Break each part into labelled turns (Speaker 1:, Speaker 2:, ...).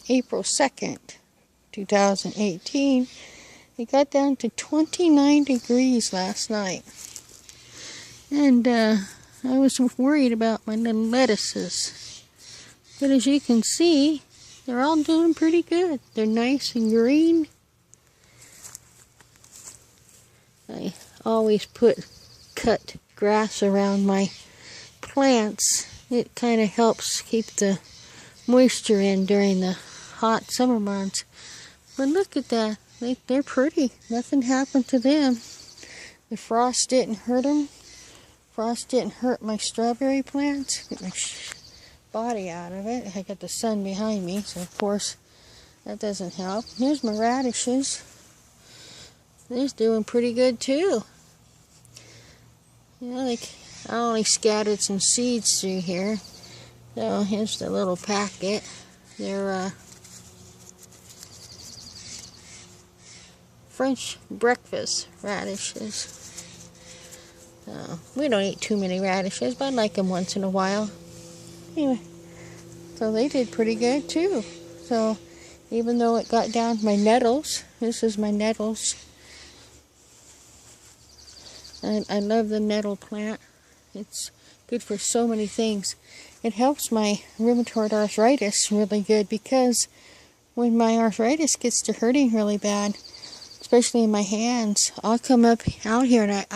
Speaker 1: April 2nd, 2018. It got down to 29 degrees last night. And I was worried about my little lettuces. But as you can see, they're all doing pretty good. They're nice and green. I always cut grass around my plants. It kind of helps keep the moisture in during the hot summer months. But look at that. They're pretty. Nothing happened to them. The frost didn't hurt them. Frost didn't hurt my strawberry plants. Get my body out of it. I got the sun behind me, so of course that doesn't help. Here's my radishes. They're doing pretty good too. You know, I only scattered some seeds through here. So here's the little packet. They're French breakfast radishes. We don't eat too many radishes, but I like them once in a while. Anyway, so they did pretty good too. So even though it got down to my nettles, this is my nettles. And I love the nettle plant. It's good for so many things. It helps my rheumatoid arthritis really good, because when my arthritis gets to hurting really bad, especially in my hands, I'll come up out here and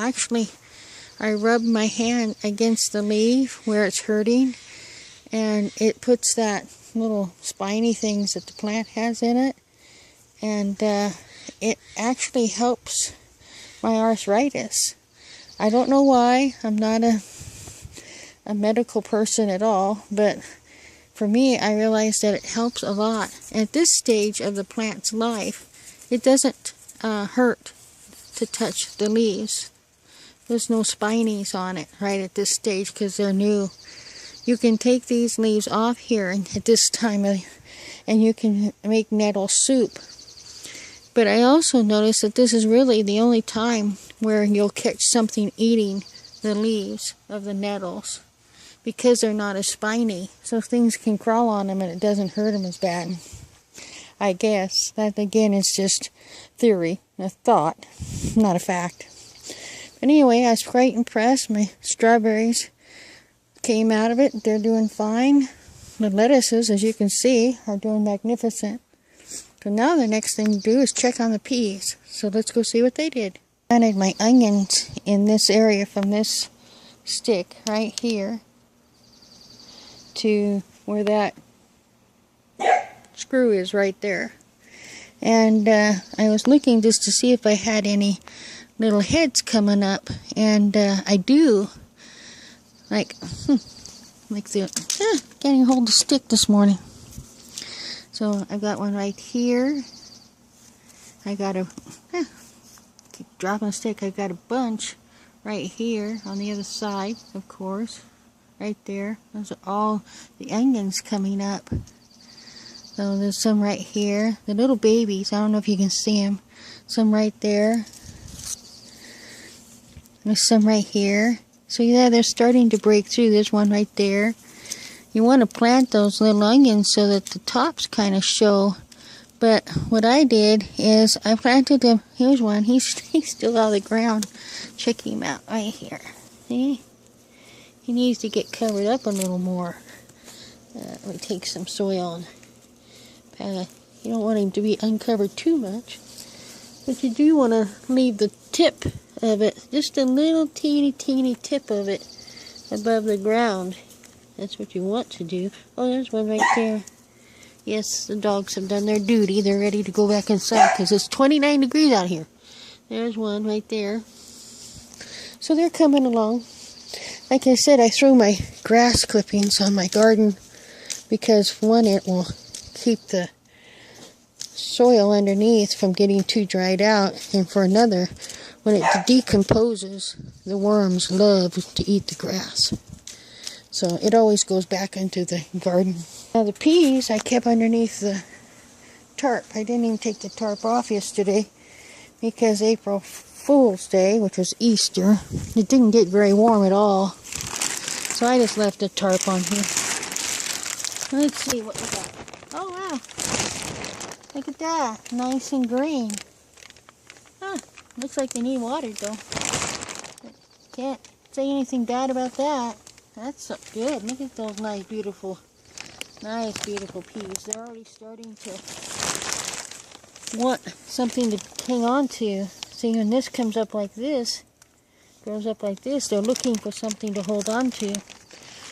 Speaker 1: I rub my hand against the leaf where it's hurting, and it puts that little spiny things that the plant has in it, and it actually helps my arthritis. I don't know why. I'm not a medical person at all, but for me, I realize that it helps a lot. At this stage of the plant's life, it doesn't hurt to touch the leaves. There's no spinies on it right at this stage because they're new. You can take these leaves off here at this time and you can make nettle soup. But I also noticed that this is really the only time where you'll catch something eating the leaves of the nettles, because they're not as spiny, so things can crawl on them and it doesn't hurt them as bad. I guess that again is just theory, a thought, not a fact. But anyway, I was quite impressed. My strawberries came out of it. They're doing fine. The lettuces, as you can see, are doing magnificent. So now the next thing to do is check on the peas. So let's go see what they did. I planted my onions in this area from this stick right here to where that screw is right there. And I was looking just to see if I had any little heads coming up, and I do. Like the can't even hold the stick this morning. So I've got one right here. I got keep dropping the stick. I've got a bunch right here on the other side, of course, right there. Those are all the onions coming up. So there's some right here. The little babies, I don't know if you can see them. Some right there. There's some right here. So yeah, they're starting to break through. There's one right there. You want to plant those little onions so that the tops kind of show. But what I did is I planted them. Here's one. He's still out of the ground. Check him out right here. See? He needs to get covered up a little more. Let me take some soil and you don't want him to be uncovered too much. But you do want to leave the tip of it, just a little teeny tip of it above the ground. That's what you want to do. Oh, there's one right there. Yes, the dogs have done their duty. They're ready to go back inside because it's 29 degrees out here. There's one right there. So they're coming along. Like I said, I throw my grass clippings on my garden because, one, it will keep the soil underneath from getting too dried out, and for another, when it decomposes, the worms love to eat the grass. So it always goes back into the garden. Now the peas I kept underneath the tarp. I didn't even take the tarp off yesterday because April Fool's Day, which was Easter, it didn't get very warm at all. So I just left the tarp on here. Let's see what we got. Oh, Oh wow. Look at that. Nice and green. Huh. Looks like they need watered though. Can't say anything bad about that. That's so good. Look at those nice beautiful peas. They're already starting to want something to hang on to. See, when this comes up like this, grows up like this, they're looking for something to hold on to.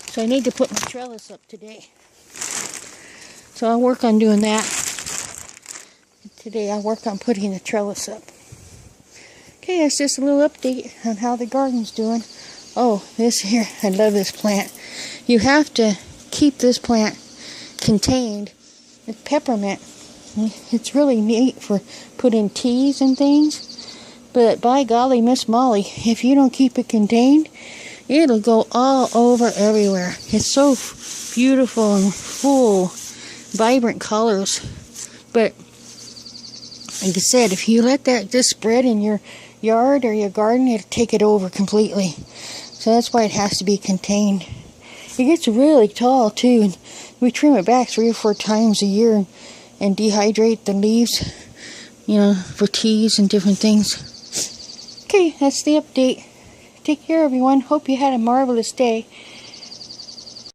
Speaker 1: So I need to put my trellis up today. So I'll work on doing that. Today I'll work on putting the trellis up. Okay, that's just a little update on how the garden's doing. Oh, this here, I love this plant. You have to keep this plant contained. It's peppermint. It's really neat for putting teas and things. But by golly, Miss Molly, if you don't keep it contained, it'll go all over everywhere. It's so beautiful and full, vibrant colors. But like I said, if you let that just spread in your yard or your garden, it'll take it over completely. So that's why it has to be contained. It gets really tall too, and we trim it back 3 or 4 times a year and dehydrate the leaves, for teas and different things. Okay, that's the update. Take care, everyone. Hope you had a marvelous day.